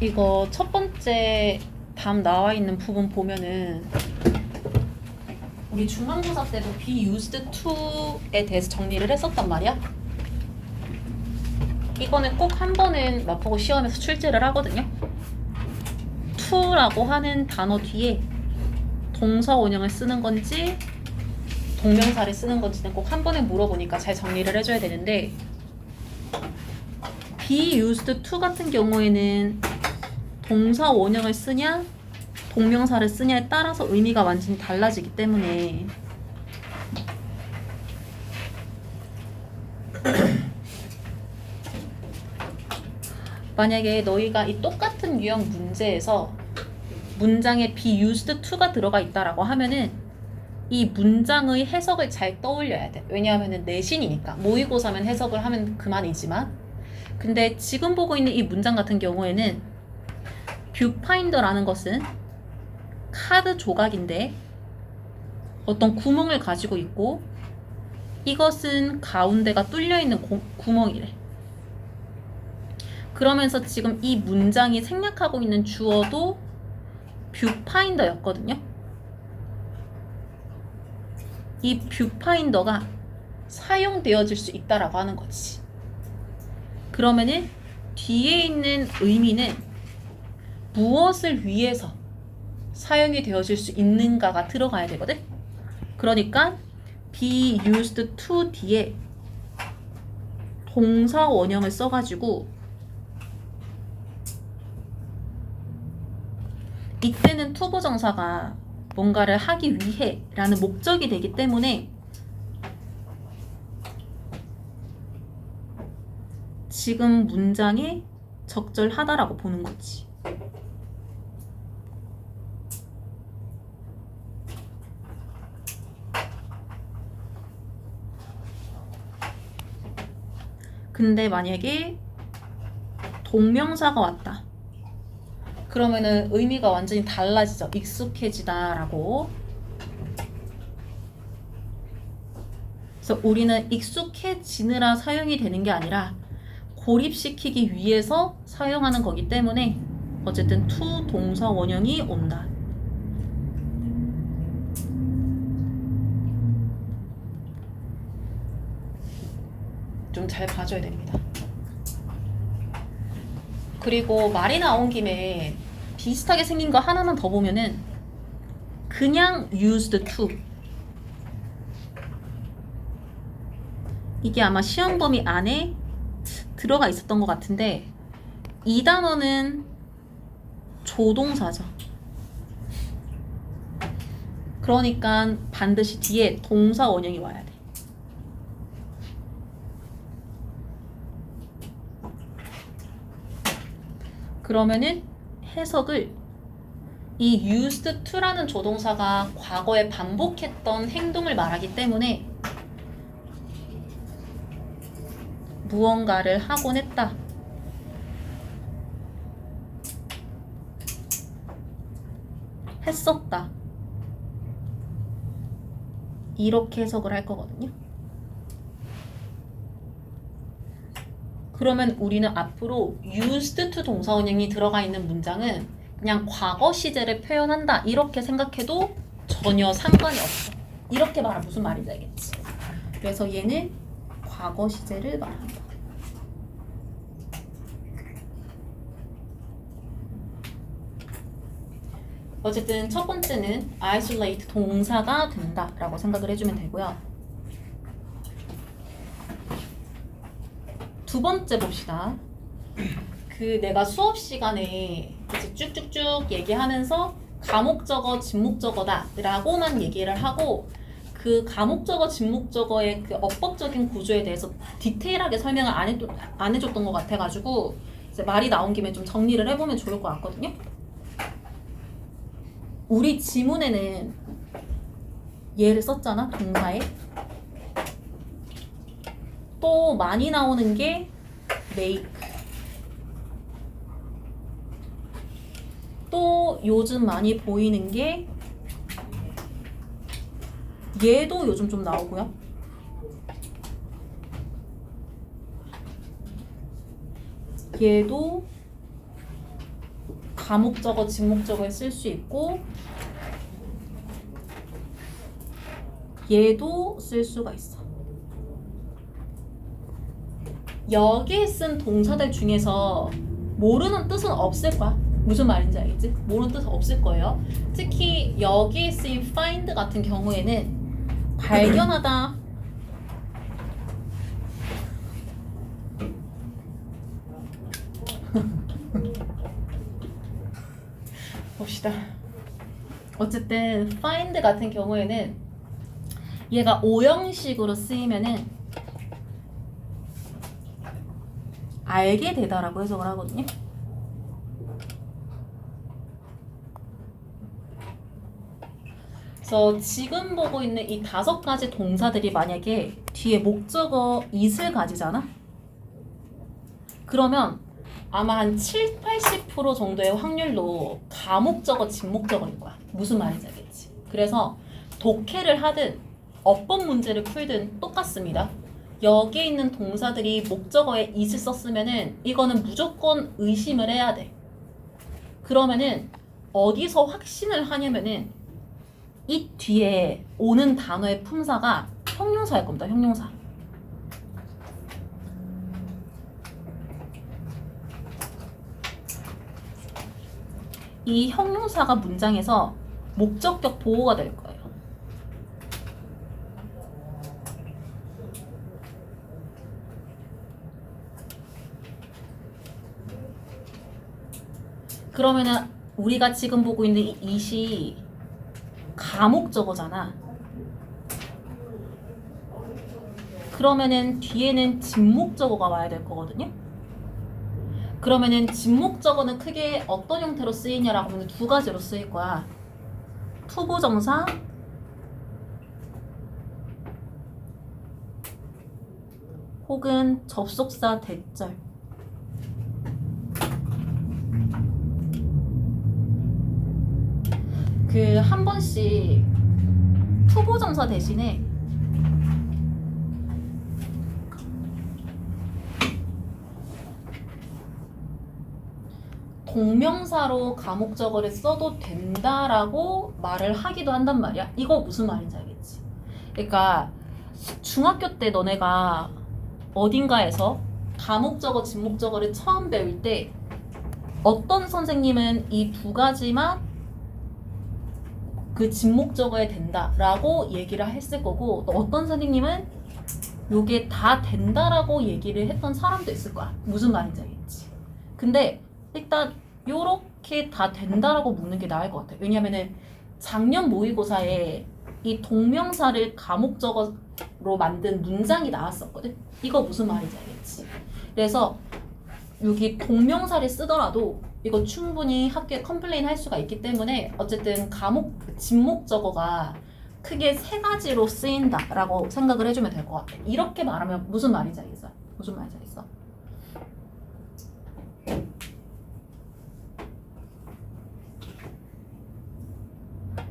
이거 첫 번째 답 나와 있는 부분 보면은 우리 중간고사 때도 be used to에 대해서 정리를 했었단 말이야. 이거는 꼭 한 번은 마포고 시험에서 출제를 하거든요. to라고 하는 단어 뒤에 동사 원형을 쓰는 건지 동명사를 쓰는 건지는 꼭 한 번에 물어보니까 잘 정리를 해줘야 되는데, be used to 같은 경우에는 동사 원형을 쓰냐 동명사를 쓰냐에 따라서 의미가 완전히 달라지기 때문에 만약에 너희가 이 똑같은 유형 문제에서 문장에 be used to가 들어가 있다라고 하면은 이 문장의 해석을 잘 떠올려야 돼. 왜냐하면은 내신이니까 모의고사면 해석을 하면 그만이지만, 근데 지금 보고 있는 이 문장 같은 경우에는 뷰파인더라는 것은 카드 조각인데 어떤 구멍을 가지고 있고 이것은 가운데가 뚫려 있는 구멍이래. 그러면서 지금 이 문장이 생략하고 있는 주어도 뷰파인더였거든요. 이 뷰파인더가 사용되어질 수 있다라고 하는 거지. 그러면은 뒤에 있는 의미는 무엇을 위해서 사용이 되어질 수 있는가가 들어가야 되거든. 그러니까 be used to 뒤에 동사 원형을 써가지고 이때는 투부정사가 뭔가를 하기 위해 라는 목적이 되기 때문에 지금 문장에 적절하다라고 보는 거지. 근데 만약에 동명사가 왔다. 그러면은 의미가 완전히 달라지죠. 익숙해지다라고. 그래서 우리는 익숙해지느라 사용이 되는 게 아니라 고립시키기 위해서 사용하는 거기 때문에 어쨌든 to 동사 원형이 온다. 좀 잘 봐줘야 됩니다. 그리고 말이 나온 김에 비슷하게 생긴 거 하나만 더 보면은 그냥 used to, 이게 아마 시험 범위 안에 들어가 있었던 것 같은데 이 단어는 조동사죠. 그러니까 반드시 뒤에 동사 원형이 와야 돼. 그러면은 해석을 이 used to라는 조동사가 과거에 반복했던 행동을 말하기 때문에 무언가를 하곤 했다. 했었다. 이렇게 해석을 할 거거든요. 그러면 우리는 앞으로 used to 동사 원형이 들어가 있는 문장은 그냥 과거 시제를 표현한다 이렇게 생각해도 전혀 상관이 없어. 이렇게 말하면 무슨 말인지 알겠지? 그래서 얘는 과거 시제를 말한다. 어쨌든 첫 번째는 isolate 동사가 된다라고 생각을 해주면 되고요. 두 번째 봅시다. 그 내가 수업 시간에 이제 쭉쭉쭉 얘기하면서 가목적어, 집목적어다 라고만 얘기를 하고 그 가목적어, 집목적어의 그 어법적인 구조에 대해서 디테일하게 설명을 안 해줬던 것 같아가지고 이제 말이 나온 김에 좀 정리를 해보면 좋을 것 같거든요. 우리 지문에는 얘를 썼잖아, 동사에. 또 많이 나오는 게 make. 또 요즘 많이 보이는 게 얘도 요즘 좀 나오고요. 얘도 가목적어, 진목적어에 쓸 수 있고 얘도 쓸 수가 있어. 여기에 쓴 동사들 중에서 모르는 뜻은 없을 거야. 무슨 말인지 알겠지? 모르는 뜻은 없을 거예요. 특히 여기에 쓰인 find 같은 경우에는 발견하다, 봅시다. 어쨌든 find 같은 경우에는 얘가 오형식으로 쓰이면은 알게 되다라고 해석을 하거든요. 그래서 지금 보고 있는 이 5가지 동사들이 만약에 뒤에 목적어 it을 가지잖아? 그러면 아마 한 7, 80% 정도의 확률로 가목적어, 진목적어일 거야. 무슨 말인지 알겠지? 그래서 독해를 하든 어법 문제를 풀든 똑같습니다. 여기에 있는 동사들이 목적어에 it을 썼으면은 이거는 무조건 의심을 해야 돼. 그러면은 어디서 확신을 하냐면은 이 뒤에 오는 단어의 품사가 형용사일 겁니다. 형용사. 이 형용사가 문장에서 목적격 보호가 될 거예요. 그러면은 우리가 지금 보고 있는 이 it이 가목적어잖아. 그러면은 뒤에는 진목적어가 와야 될 거거든요. 그러면은 진목적어는 크게 어떤 형태로 쓰이냐라고 하면 2가지로 쓰일 거야. 투부정사 혹은 접속사 대절. 그 한 번씩 투부정사 대신에 동명사로 가목적어를 써도 된다라고 말을 하기도 한단 말이야. 이거 무슨 말인지 알겠지? 그러니까 중학교 때 너네가 어딘가에서 가목적어, 진목적어를 처음 배울 때 어떤 선생님은 이 2가지만 그 진목적어에 된다라고 얘기를 했을 거고, 또 어떤 선생님은 요게 다 된다라고 얘기를 했던 사람도 있을 거야. 무슨 말인지 알겠지? 근데 일단 요렇게 다 된다라고 묻는 게 나을 것 같아. 왜냐면은 작년 모의고사에 이 동명사를 가목적어로 만든 문장이 나왔었거든. 이거 무슨 말인지 알겠지? 그래서 여기 동명사를 쓰더라도 이거 충분히 학교에 컴플레인 할 수가 있기 때문에 어쨌든 진목적어가 크게 3가지로 쓰인다라고 생각을 해주면 될 것 같아. 이렇게 말하면 무슨 말인지 알겠어? 무슨 말인지 알겠어?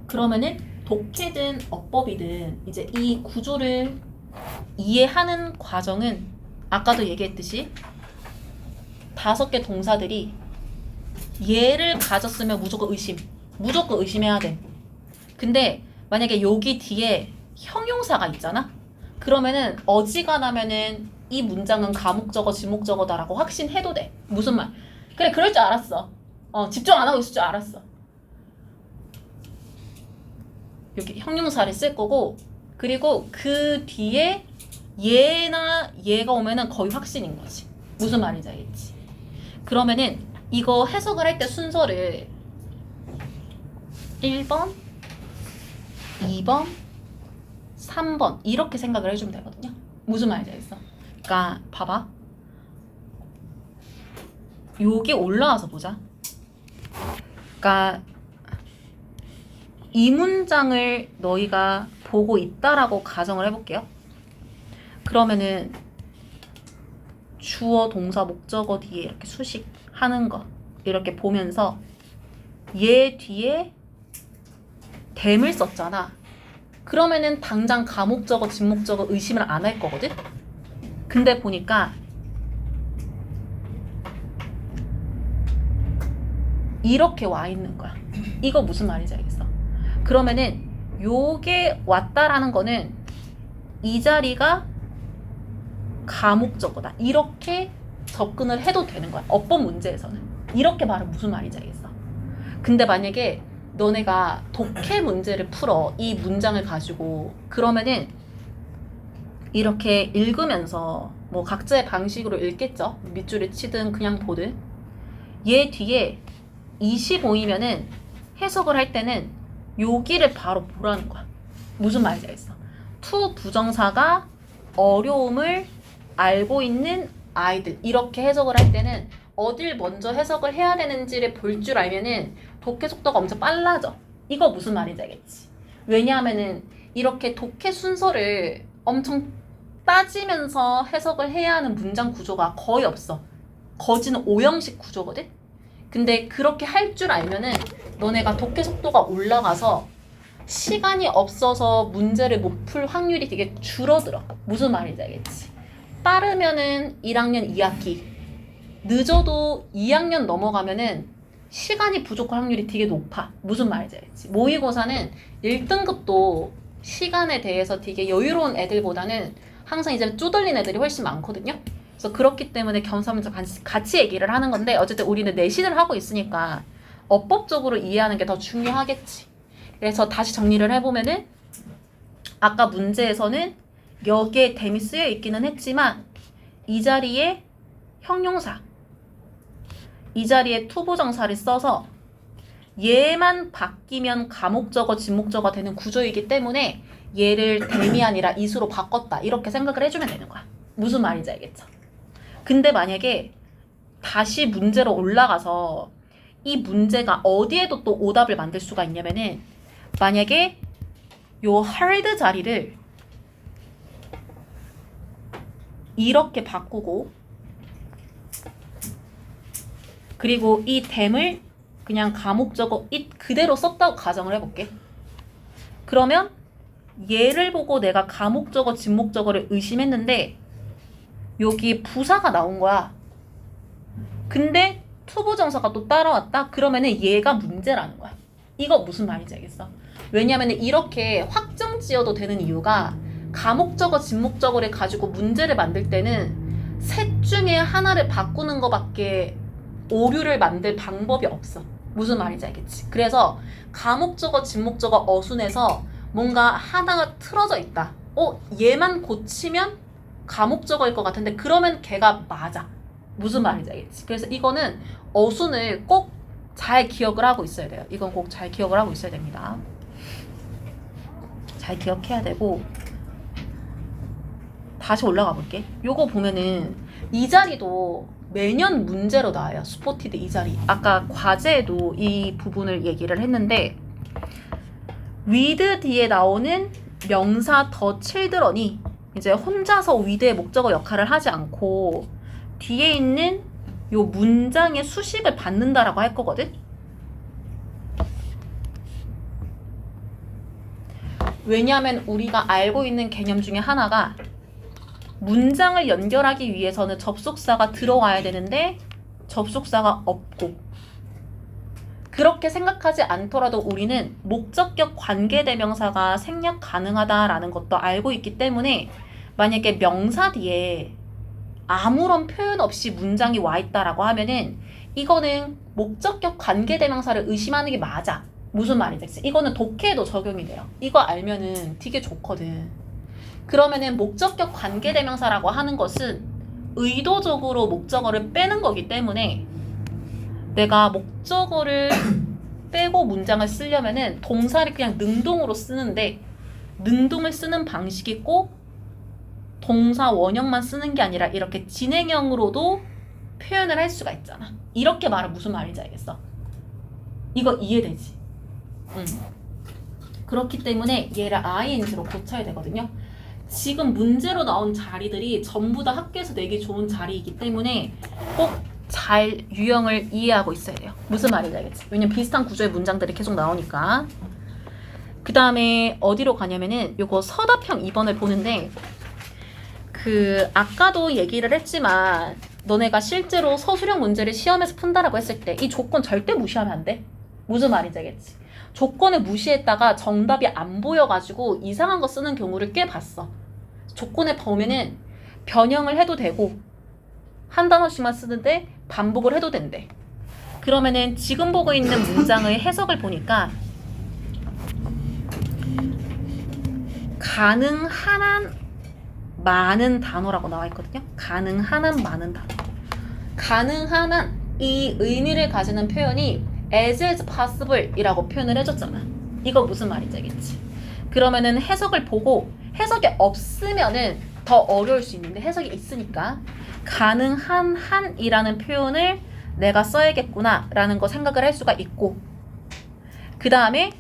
그러면은 독해든 어법이든 이제 이 구조를 이해하는 과정은 아까도 얘기했듯이 5개 동사들이 얘를 가졌으면 무조건 의심해야 돼. 근데 만약에 여기 뒤에 형용사가 있잖아? 그러면은 어지간하면은 이 문장은 가목적어, 진목적어다라고 확신해도 돼. 무슨 말? 그래, 그럴 줄 알았어. 집중 안 하고 있을 줄 알았어. 여기 형용사를 쓸 거고, 그리고 그 뒤에 얘나 얘가 오면은 거의 확신인 거지. 무슨 말인지 알겠지? 그러면은 이거 해석을 할 때 순서를 1번, 2번, 3번 이렇게 생각을 해주면 되거든요. 무슨 말인지 알겠어? 그러니까 봐봐. 요게 올라와서 보자. 그러니까 이 문장을 너희가 보고 있다라고 가정을 해볼게요. 그러면은 주어, 동사, 목적어 뒤에 이렇게 수식하는 거 이렇게 보면서 얘 뒤에 댐을 썼잖아. 그러면은 당장 가목적어, 진목적어 의심을 안 할 거거든? 근데 보니까 이렇게 와 있는 거야. 이거 무슨 말인지 알겠어? 그러면은 요게 왔다라는 거는 이 자리가 가목적어다. 이렇게 접근을 해도 되는 거야. 어법 문제에서는. 이렇게 말은 무슨 말인지 알겠어? 근데 만약에 너네가 독해 문제를 풀어. 이 문장을 가지고. 그러면은 이렇게 읽으면서 뭐 각자의 방식으로 읽겠죠. 밑줄을 치든 그냥 보든. 얘 뒤에 25이면은 해석을 할 때는 여기를 바로 보라는 거야. 무슨 말인지 알겠어? to 부정사가 어려움을 알고 있는 아이들. 이렇게 해석을 할 때는 어딜 먼저 해석을 해야 되는지를 볼 줄 알면은 독해 속도가 엄청 빨라져. 이거 무슨 말인지 알겠지? 왜냐하면은 이렇게 독해 순서를 엄청 따지면서 해석을 해야 하는 문장 구조가 거의 없어. 거지는 오형식 구조거든? 근데 그렇게 할 줄 알면은 너네가 독해 속도가 올라가서 시간이 없어서 문제를 못 풀 확률이 되게 줄어들어. 무슨 말인지 알겠지? 빠르면은 1학년 2학기, 늦어도 2학년 넘어가면은 시간이 부족할 확률이 되게 높아. 무슨 말인지 알겠지? 모의고사는 1등급도 시간에 대해서 되게 여유로운 애들보다는 항상 이제 쪼들린 애들이 훨씬 많거든요. 그래서 그렇기 때문에 겸사겸사 같이 얘기를 하는 건데 어쨌든 우리는 내신을 하고 있으니까 어법적으로 이해하는 게 더 중요하겠지. 그래서 다시 정리를 해보면은 아까 문제에서는 여기에 댐이 쓰여 있기는 했지만 이 자리에 형용사, 이 자리에 투부정사를 써서 얘만 바뀌면 가목적어, 진목적어 되는 구조이기 때문에 얘를 댐이 아니라 이수로 바꿨다. 이렇게 생각을 해주면 되는 거야. 무슨 말인지 알겠죠? 근데 만약에 다시 문제로 올라가서 이 문제가 어디에도 또 오답을 만들 수가 있냐면은 만약에 요 hard 자리를 이렇게 바꾸고 그리고 이 댐을 그냥 가목적어 it 그대로 썼다고 가정을 해볼게. 그러면 얘를 보고 내가 가목적어, 진목적어를 의심했는데 여기 부사가 나온 거야. 근데 투부정사가 또 따라왔다? 그러면은 얘가 문제라는 거야. 이거 무슨 말인지 알겠어? 왜냐면은 이렇게 확정 지어도 되는 이유가 가목적어, 진목적어를 가지고 문제를 만들 때는 셋 중에 하나를 바꾸는 거밖에 오류를 만들 방법이 없어. 무슨 말인지 알겠지? 그래서 가목적어, 진목적어 어순에서 뭔가 하나가 틀어져 있다. 얘만 고치면 가목적어일 것 같은데 그러면 걔가 맞아. 무슨 말인지 알겠지? 그래서 이거는 어순을 꼭 잘 기억을 하고 있어야 돼요. 이건 꼭 잘 기억을 하고 있어야 됩니다. 잘 기억해야 되고 다시 올라가 볼게. 요거 보면은 이 자리도 매년 문제로 나와요. 스포티드 이 자리. 아까 과제에도 이 부분을 얘기를 했는데 with 뒤에 나오는 명사 더 children이 이제 혼자서 with의 목적어 역할을 하지 않고 뒤에 있는 요 문장의 수식을 받는다라고 할 거거든? 왜냐하면 우리가 알고 있는 개념 중에 하나가 문장을 연결하기 위해서는 접속사가 들어와야 되는데 접속사가 없고 그렇게 생각하지 않더라도 우리는 목적격 관계대명사가 생략 가능하다라는 것도 알고 있기 때문에 만약에 명사 뒤에 아무런 표현 없이 문장이 와 있다라고 하면은 이거는 목적격 관계대명사를 의심하는 게 맞아. 무슨 말인지 이거는 독해에도 적용이 돼요. 이거 알면은 되게 좋거든. 그러면은 목적격 관계대명사라고 하는 것은 의도적으로 목적어를 빼는 거기 때문에 내가 목적어를 빼고 문장을 쓰려면은 동사를 그냥 능동으로 쓰는데 능동을 쓰는 방식이 꼭 동사 원형만 쓰는 게 아니라 이렇게 진행형으로도 표현을 할 수가 있잖아. 이렇게 말하면 무슨 말인지 알겠어? 이거 이해되지? 그렇기 때문에 얘를 ing로 고쳐야 되거든요. 지금 문제로 나온 자리들이 전부 다 학교에서 내기 좋은 자리이기 때문에 꼭 잘 유형을 이해하고 있어야 돼요. 무슨 말인지 알겠지? 왜냐면 비슷한 구조의 문장들이 계속 나오니까. 그 다음에 어디로 가냐면은 요거 서답형 2번을 보는데 아까도 얘기를 했지만 너네가 실제로 서술형 문제를 시험에서 푼다라고 했을 때 이 조건 절대 무시하면 안 돼. 무슨 말인지 알겠지? 조건을 무시했다가 정답이 안 보여가지고 이상한 거 쓰는 경우를 꽤 봤어. 조건에 보면은 변형을 해도 되고 한 단어씩만 쓰는데 반복을 해도 된대. 그러면은 지금 보고 있는 문장의 해석을 보니까 가능한 한 많은 단어라고 나와 있거든요. 가능한 한 많은 단어. 가능한 한 이 의미를 가지는 표현이 as is possible 이라고 표현을 해줬잖아. 이거 무슨 말인지 알겠지? 그러면은 해석을 보고 해석이 없으면은 더 어려울 수 있는데 해석이 있으니까 가능한 한이라는 표현을 내가 써야겠구나 라는 거 생각을 할 수가 있고, 그 다음에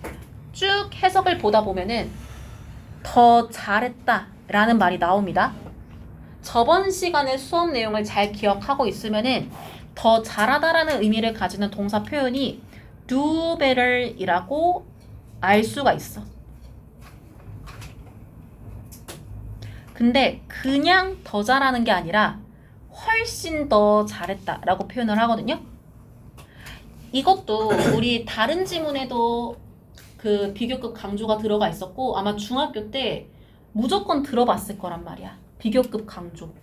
쭉 해석을 보다 보면은 더 잘했다 라는 말이 나옵니다. 저번 시간의 수업 내용을 잘 기억하고 있으면은 더 잘하다라는 의미를 가지는 동사 표현이 do better 이라고 알 수가 있어. 근데 그냥 더 잘하는 게 아니라 훨씬 더 잘했다 라고 표현을 하거든요. 이것도 우리 다른 지문에도 그 비교급 강조가 들어가 있었고 아마 중학교 때 무조건 들어봤을 거란 말이야. 비교급 강조.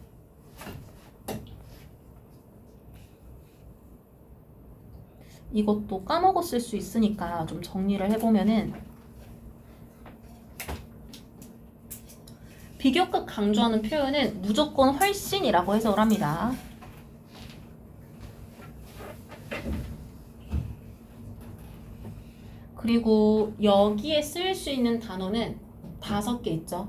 이것도 까먹었을 수 있으니까 좀 정리를 해보면은 비교급 강조하는 표현은 무조건 훨씬이라고 해석을 합니다. 그리고 여기에 쓸 수 있는 단어는 5개 있죠.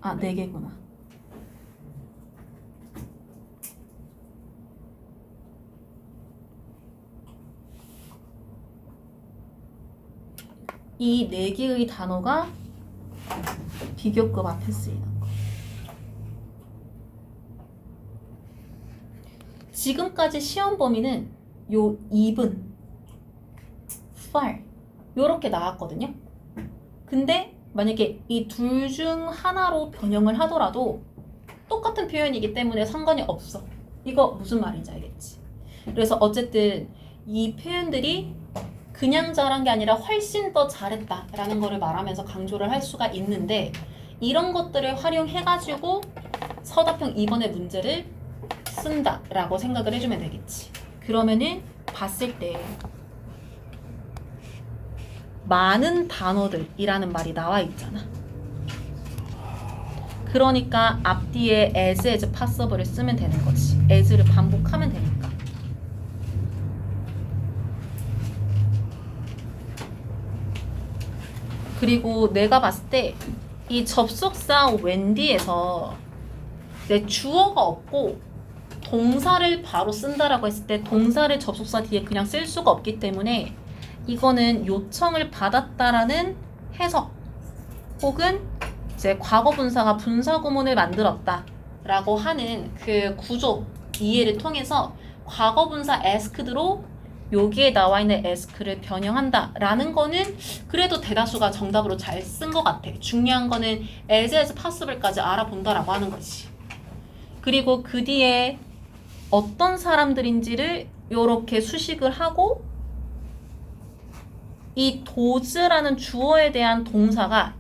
아, 4개구나. 이 4개의 단어가 비교급 앞에 쓰이는 거. 지금까지 시험 범위는 요 even, far 요렇게 나왔거든요. 근데 만약에 이 둘 중 하나로 변형을 하더라도 똑같은 표현이기 때문에 상관이 없어. 이거 무슨 말인지 알겠지? 그래서 어쨌든 이 표현들이 그냥 잘한 게 아니라 훨씬 더 잘했다 라는 거를 말하면서 강조를 할 수가 있는데, 이런 것들을 활용해가지고 서답형 2번의 문제를 쓴다 라고 생각을 해주면 되겠지. 그러면은 봤을 때 많은 단어들이라는 말이 나와 있잖아. 그러니까 앞뒤에 as possible을 쓰면 되는 거지. as를 반복하면 되니까. 그리고 내가 봤을 때 이 접속사 when뒤에서 내 주어가 없고 동사를 바로 쓴다라고 했을 때 동사를 접속사 뒤에 그냥 쓸 수가 없기 때문에 이거는 요청을 받았다라는 해석 혹은 이제 과거 분사가 분사 구문을 만들었다 라고 하는 그 구조 이해를 통해서 과거 분사 asked로 여기에 나와 있는 ask를 변형한다 라는 거는 그래도 대다수가 정답으로 잘 쓴 것 같아. 중요한 거는 as possible까지 알아본다라고 하는 거지. 그리고 그 뒤에 어떤 사람들인지를 이렇게 수식을 하고 이 does라는 주어에 대한 동사가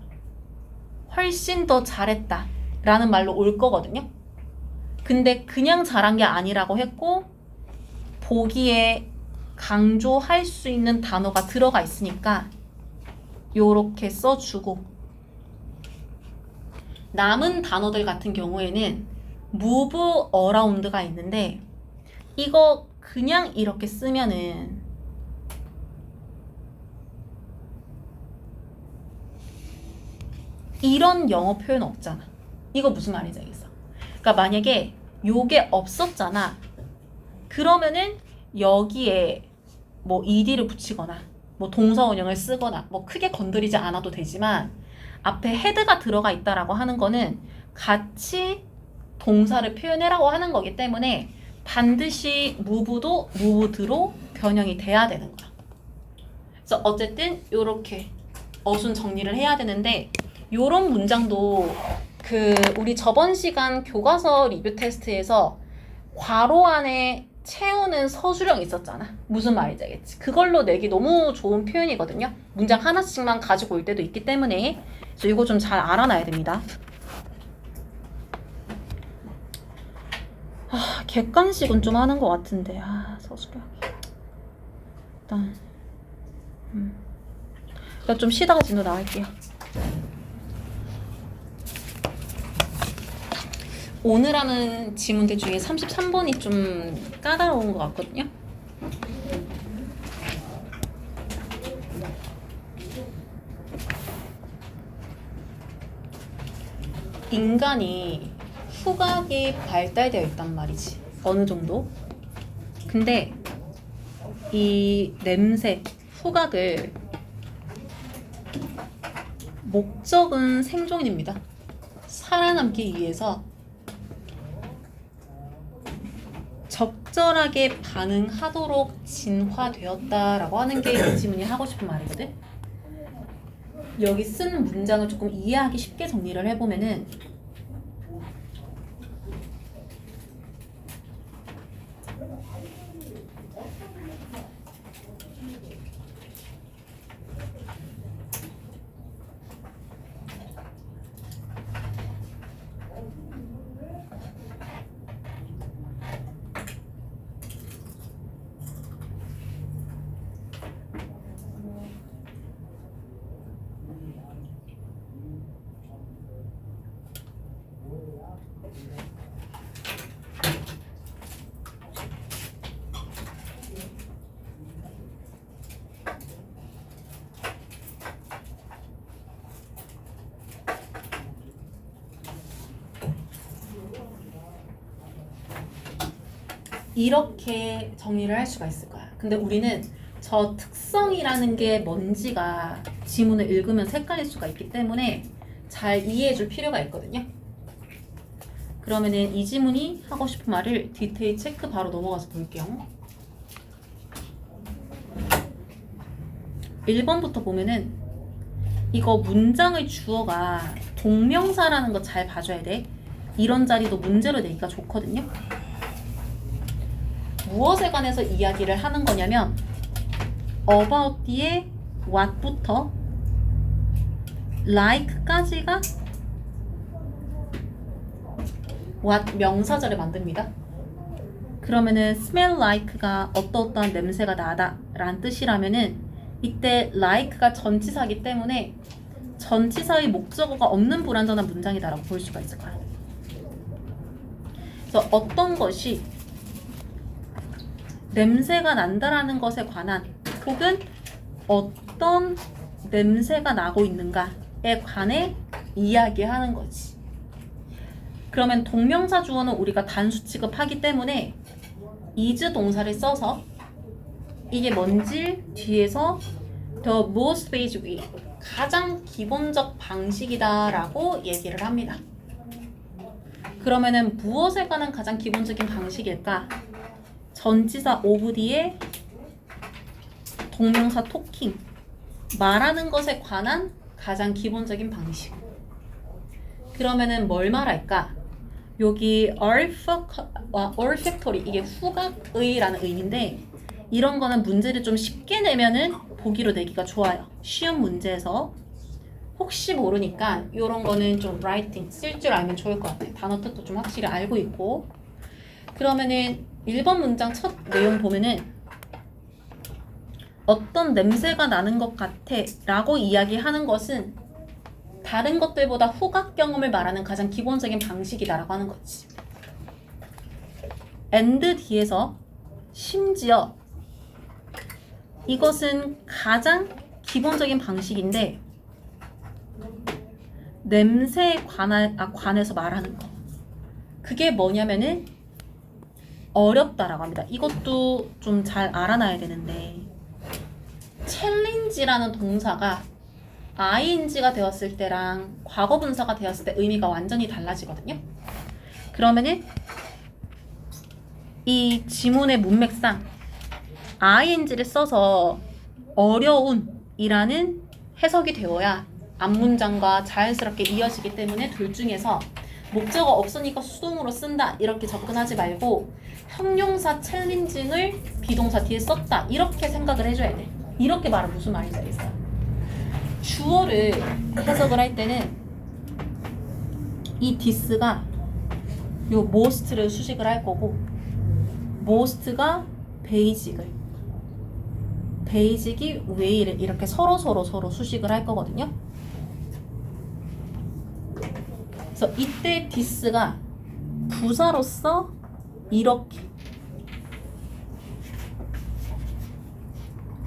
훨씬 더 잘했다 라는 말로 올 거거든요. 근데 그냥 잘한 게 아니라고 했고 보기에 강조할 수 있는 단어가 들어가 있으니까 요렇게 써주고, 남은 단어들 같은 경우에는 move around가 있는데 이거 그냥 이렇게 쓰면은 이런 영어 표현 없잖아. 이거 무슨 말인지 알겠어? 그러니까 만약에 요게 없었잖아. 그러면은 여기에 뭐 ed를 붙이거나 뭐 동사 원형을 쓰거나 뭐 크게 건드리지 않아도 되지만 앞에 head가 들어가 있다라고 하는 거는 같이 동사를 표현해라고 하는 거기 때문에 반드시 move도 moved로 변형이 돼야 되는 거야. 그래서 어쨌든 요렇게 어순 정리를 해야 되는데 요런 문장도 우리 저번 시간 교과서 리뷰 테스트에서 괄호 안에 채우는 서술형 있었잖아. 무슨 말인지 알겠지? 그걸로 내기 너무 좋은 표현이거든요. 문장 하나씩만 가지고 올 때도 있기 때문에 그래서 이거 좀 잘 알아놔야 됩니다. 객관식은 좀 하는 것 같은데 서술형 일단 좀 쉬다가 진도 나갈게요. 오늘 하는 지문들 중에 33번이 좀 까다로운 것 같거든요. 인간이 후각이 발달되어 있단 말이지. 어느 정도. 근데 이 냄새, 후각을 목적은 생존입니다. 살아남기 위해서 적절하게 반응하도록 진화되었다라고 하는 게 이 지문이 하고 싶은 말이거든. 여기 쓴 문장을 조금 이해하기 쉽게 정리를 해보면은 이렇게 정리를 할 수가 있을 거야. 근데 우리는 저 특성이라는 게 뭔지가 지문을 읽으면서 헷갈릴 수가 있기 때문에 잘 이해해 줄 필요가 있거든요. 그러면은 이 지문이 하고 싶은 말을 디테일 체크 바로 넘어가서 볼게요. 1번부터 보면은 이거 문장의 주어가 동명사라는 거 잘 봐줘야 돼. 이런 자리도 문제로 내기가 좋거든요. 무엇에 관해서 이야기를 하는 거냐면 about 뒤에 what부터 like까지가 what 명사절을 만듭니다. 그러면은 smell like가 어떠어떠한 냄새가 나다 라는 뜻이라면은 이때 like가 전치사이기 때문에 전치사의 목적어가 없는 불완전한 문장이다 라고 볼 수가 있을 거야. 그래서 어떤 것이 냄새가 난다라는 것에 관한 혹은 어떤 냄새가 나고 있는가에 관해 이야기하는 거지. 그러면 동명사 주어는 우리가 단수 취급하기 때문에 is 동사를 써서 이게 뭔지 뒤에서 the most basic way, 가장 기본적 방식이다 라고 얘기를 합니다. 그러면은 무엇에 관한 가장 기본적인 방식일까? 전치사 of 뒤에 동명사 talking, 말하는 것에 관한 가장 기본적인 방식. 그러면은 뭘 말할까? 여기 olfactory, 이게 후각의라는 의미인데 이런 거는 문제를 좀 쉽게 내면은 보기로 내기가 좋아요. 쉬운 문제에서 혹시 모르니까 이런 거는 좀 writing 쓸 줄 알면 좋을 것 같아요. 단어 뜻도 좀 확실히 알고 있고. 그러면은 1번 문장 첫 내용 보면은 어떤 냄새가 나는 것 같아 라고 이야기하는 것은 다른 것들보다 후각 경험을 말하는 가장 기본적인 방식이다 라고 하는 거지. and 뒤에서 심지어 이것은 가장 기본적인 방식인데 냄새에 관해서 말하는 거. 그게 뭐냐면은 어렵다라고 합니다. 이것도 좀 잘 알아놔야 되는데 challenge라는 동사가 ing가 되었을 때랑 과거 분사가 되었을 때 의미가 완전히 달라지거든요. 그러면은 이 지문의 문맥상 ing를 써서 어려운이라는 해석이 되어야 앞문장과 자연스럽게 이어지기 때문에 둘 중에서 목적어 없으니까 수동으로 쓴다 이렇게 접근하지 말고 형용사 챌린징을 비동사 뒤에 썼다 이렇게 생각을 해줘야 돼. 이렇게 말하면 무슨 말인지 알겠어요? 주어를 해석을 할 때는 이 this가 요 most를 수식을 할 거고 most가 basic이 way를 이렇게 서로 수식을 할 거거든요. 그래서 이때 this가 부사로서 이렇게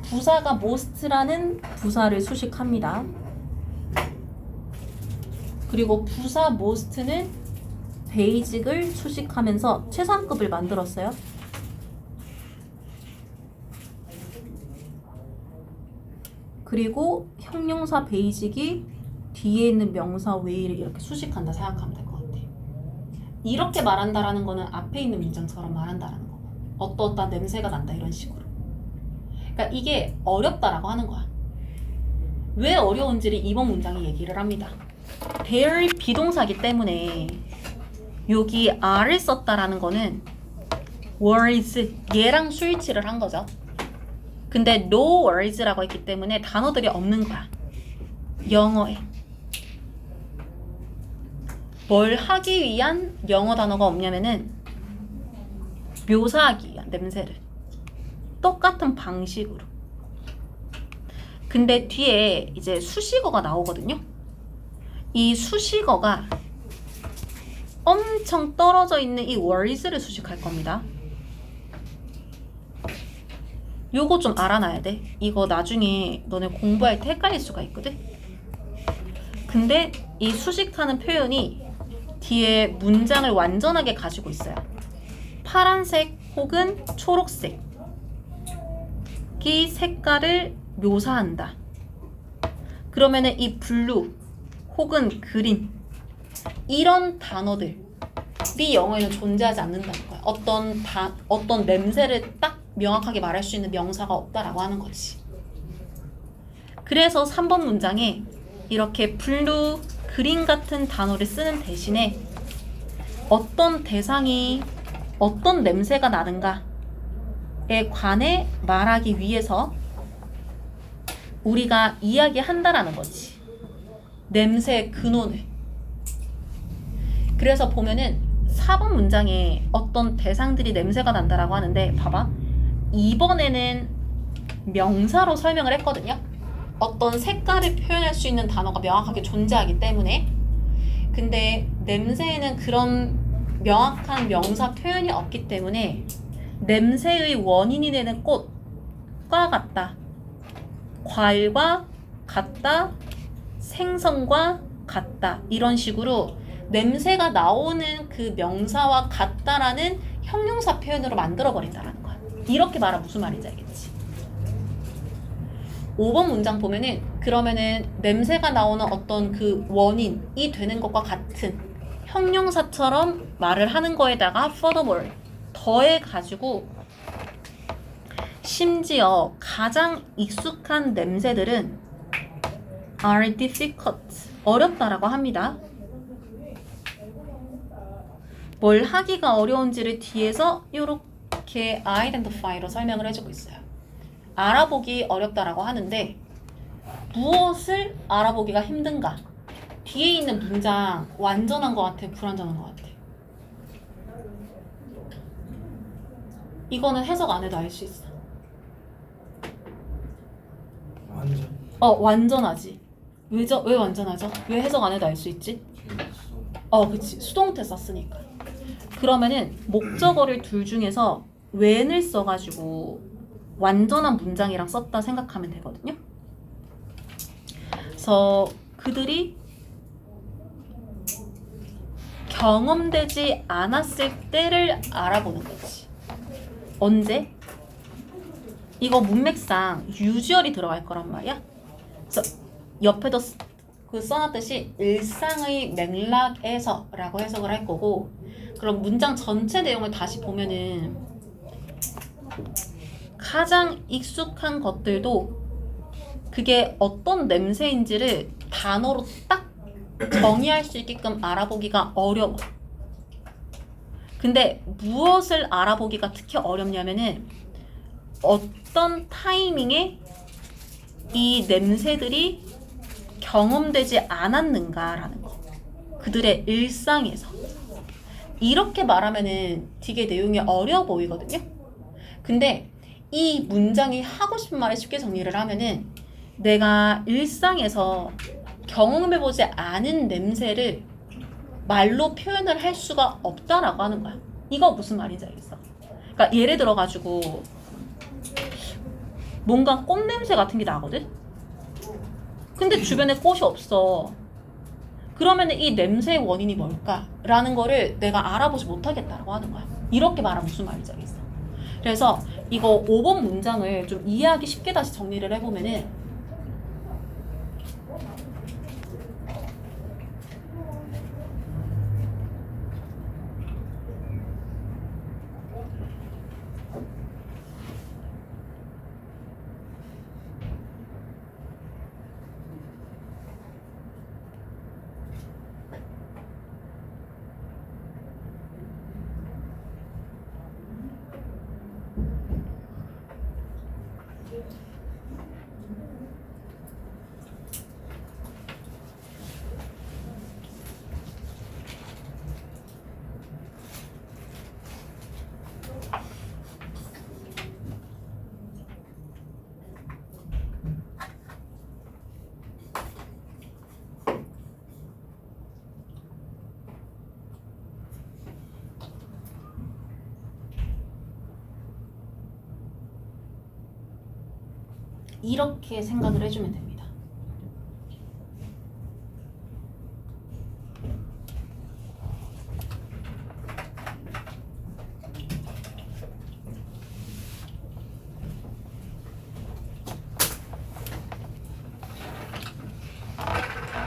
부사가 most라는 부사를 수식합니다. 그리고 부사 most는 basic을 수식하면서 최상급을 만들었어요. 그리고 형용사 basic이 뒤에 있는 명사 way를 이렇게 수식한다 생각하면 될 것 같아요. 이렇게 말한다라는 거는 앞에 있는 문장처럼 말한다라는 거고 어떠어떠한 냄새가 난다 이런 식으로. 그러니까 이게 어렵다라고 하는 거야. 왜 어려운지를 이번 문장이 얘기를 합니다. their 비동사기 때문에 여기 are를 썼다라는 거는 was 얘랑 수일치를 한 거죠. 근데 no was라고 했기 때문에 단어들이 없는 거야. 영어에 뭘 하기 위한 영어 단어가 없냐면은 묘사하기 위한 냄새를 똑같은 방식으로. 근데 뒤에 이제 수식어가 나오거든요. 이 수식어가 엄청 떨어져 있는 이 was를 수식할 겁니다. 요거 좀 알아놔야 돼. 이거 나중에 너네 공부할 때 헷갈릴 수가 있거든. 근데 이 수식하는 표현이 뒤에 문장을 완전하게 가지고 있어요. 파란색 혹은 초록색이 색깔을 묘사한다. 그러면은 이 블루 혹은 그린 이런 단어들이 영어에는 존재하지 않는다는 거야. 어떤 냄새를 딱 명확하게 말할 수 있는 명사가 없다라고 하는 거지. 그래서 3번 문장에 이렇게 블루, 그린 같은 단어를 쓰는 대신에 어떤 대상이 어떤 냄새가 나는가에 관해 말하기 위해서 우리가 이야기한다라는 거지. 냄새의 근원을. 그래서 보면은 4번 문장에 어떤 대상들이 냄새가 난다라고 하는데 봐봐. 2번에는 명사로 설명을 했거든요. 어떤 색깔을 표현할 수 있는 단어가 명확하게 존재하기 때문에. 근데 냄새에는 그런 명확한 명사 표현이 없기 때문에 냄새의 원인이 되는 꽃과 같다, 과일과 같다, 생선과 같다 이런 식으로 냄새가 나오는 그 명사와 같다라는 형용사 표현으로 만들어버린다라는 거야. 이렇게 말하면 무슨 말인지 알겠지? 5번 문장 보면은 그러면은 냄새가 나오는 어떤 그 원인이 되는 것과 같은 형용사처럼 말을 하는 거에다가 furthermore 더해가지고 심지어 가장 익숙한 냄새들은 are difficult 어렵다라고 합니다. 뭘 하기가 어려운지를 뒤에서 이렇게 identify로 설명을 해주고 있어요. 알아보기 어렵다라고 하는데 무엇을 알아보기가 힘든가? 뒤에 있는 문장 완전한 것 같아? 불완전한 것 같아? 이거는 해석 안 해도 알 수 있어. 완전. 완전하지. 왜 완전하죠? 왜 해석 안 해도 알 수 있지? 그치. 수동태 썼으니까. 그러면은 목적어를 둘 중에서 when을 써가지고 완전한 문장이랑 썼다 생각하면 되거든요. 그래서 그들이 경험되지 않았을 때를 알아보는 거지. 언제? 이거 문맥상 usual이 들어갈 거란 말이야. 그래서 옆에도 써놨듯이 일상의 맥락에서 라고 해석을 할 거고, 그럼 문장 전체 내용을 다시 보면은 가장 익숙한 것들도 그게 어떤 냄새인지를 단어로 딱 정의할 수 있게끔 알아보기가 어려워. 근데 무엇을 알아보기가 특히 어렵냐면은 어떤 타이밍에 이 냄새들이 경험되지 않았는가라는 거. 그들의 일상에서. 이렇게 말하면은 되게 내용이 어려워 보이거든요. 근데 이 문장이 하고 싶은 말을 쉽게 정리를 하면은 내가 일상에서 경험해보지 않은 냄새를 말로 표현을 할 수가 없다라고 하는 거야. 이거 무슨 말인지 알겠어? 그러니까 예를 들어가지고 뭔가 꽃 냄새 같은 게 나거든? 근데 주변에 꽃이 없어. 그러면 이 냄새의 원인이 뭘까라는 거를 내가 알아보지 못하겠다라고 하는 거야. 이렇게 말하면 무슨 말인지 알겠어? 그래서 이거 5번 문장을 좀 이해하기 쉽게 다시 정리를 해보면은 이렇게 생각을 해주면 됩니다.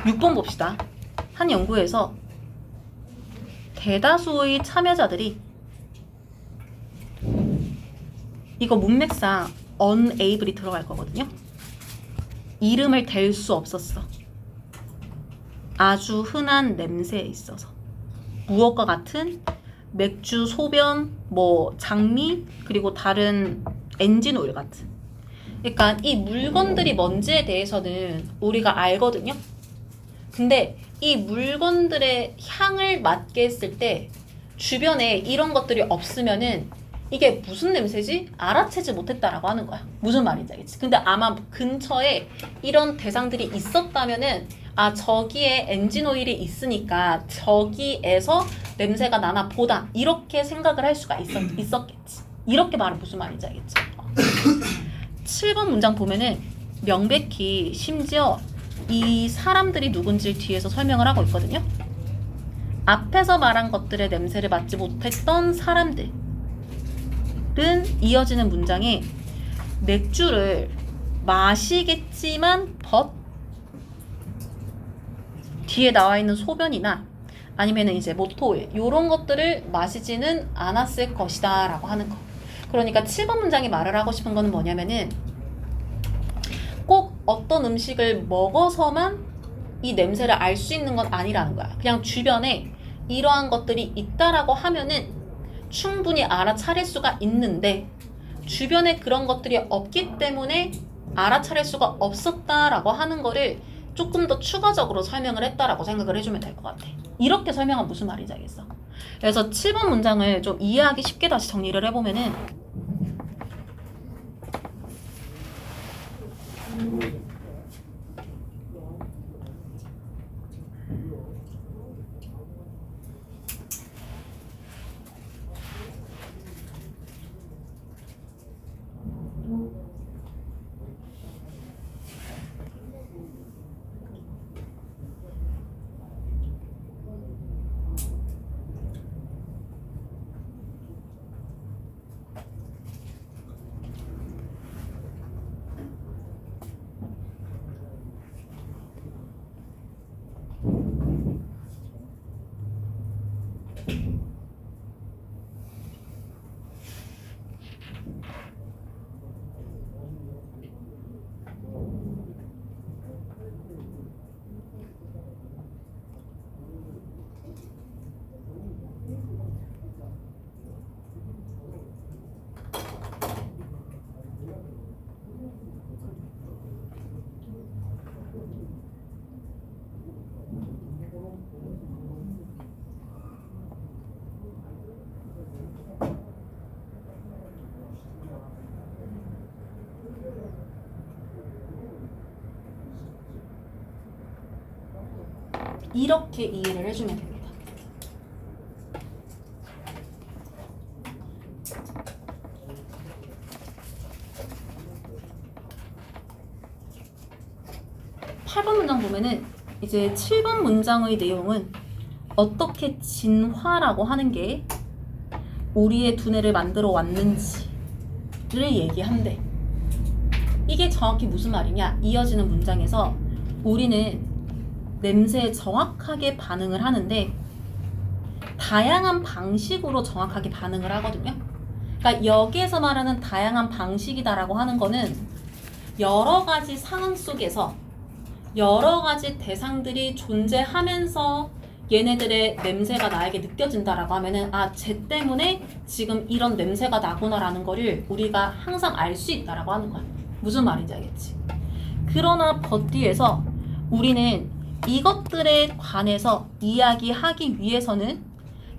육 번 봅시다. 한 연구에서 대다수의 참여자들이 이거 문맥상 unable이 들어갈 거거든요. 이름을 댈 수 없었어. 아주 흔한 냄새에 있어서. 무엇과 같은 맥주, 소변, 뭐 장미, 그리고 다른 엔진 오일 같은. 그러니까 이 물건들이 뭔지에 대해서는 우리가 알거든요. 근데 이 물건들의 향을 맡게 했을 때 주변에 이런 것들이 없으면은 이게 무슨 냄새지? 알아채지 못했다라고 하는 거야. 무슨 말인지 알겠지? 근데 아마 근처에 이런 대상들이 있었다면은 아 저기에 엔진 오일이 있으니까 저기에서 냄새가 나나 보다 이렇게 생각을 할 수가 있었겠지. 이렇게 말은 무슨 말인지 알겠지? 7번 문장 보면은 명백히 심지어 이 사람들이 누군지 뒤에서 설명을 하고 있거든요. 앞에서 말한 것들의 냄새를 맡지 못했던 사람들은 이어지는 문장에 맥주를 마시겠지만 뒤에 나와 있는 소변이나 아니면은 이제 모토오일 이런 것들을 마시지는 않았을 것이다 라고 하는 거. 그러니까 7번 문장이 말을 하고 싶은 거는 뭐냐면은 꼭 어떤 음식을 먹어서만 이 냄새를 알 수 있는 건 아니라는 거야. 그냥 주변에 이러한 것들이 있다라고 하면은 충분히 알아차릴 수가 있는데 주변에 그런 것들이 없기 때문에 알아차릴 수가 없었다라고 하는 거를 조금 더 추가적으로 설명을 했다라고 생각을 해주면 될 것 같아. 이렇게 설명하면 무슨 말인지 알겠어? 그래서 7번 문장을 좀 이해하기 쉽게 다시 정리를 해보면은 이렇게 이해를 해주면 됩니다. (8번) 문장 보면은 이제 7번 문장의 내용은 어떻게 진화라고 하는 게 우리의 두뇌를 만들어 왔는지를 얘기한대. 이게 정확히 무슨 말이냐? 이어지는 문장에서 우리는 냄새에 정확하게 반응을 하는데 다양한 방식으로 정확하게 반응을 하거든요. 그러니까 여기에서 말하는 다양한 방식이다라고 하는 거는 여러 가지 상황 속에서 여러 가지 대상들이 존재하면서 얘네들의 냄새가 나에게 느껴진다라고 하면은 아, 쟤 때문에 지금 이런 냄새가 나구나라는 거를 우리가 항상 알 수 있다라고 하는 거야. 무슨 말인지 알겠지? 그러나 버티에서 우리는 이것들에 관해서 이야기하기 위해서는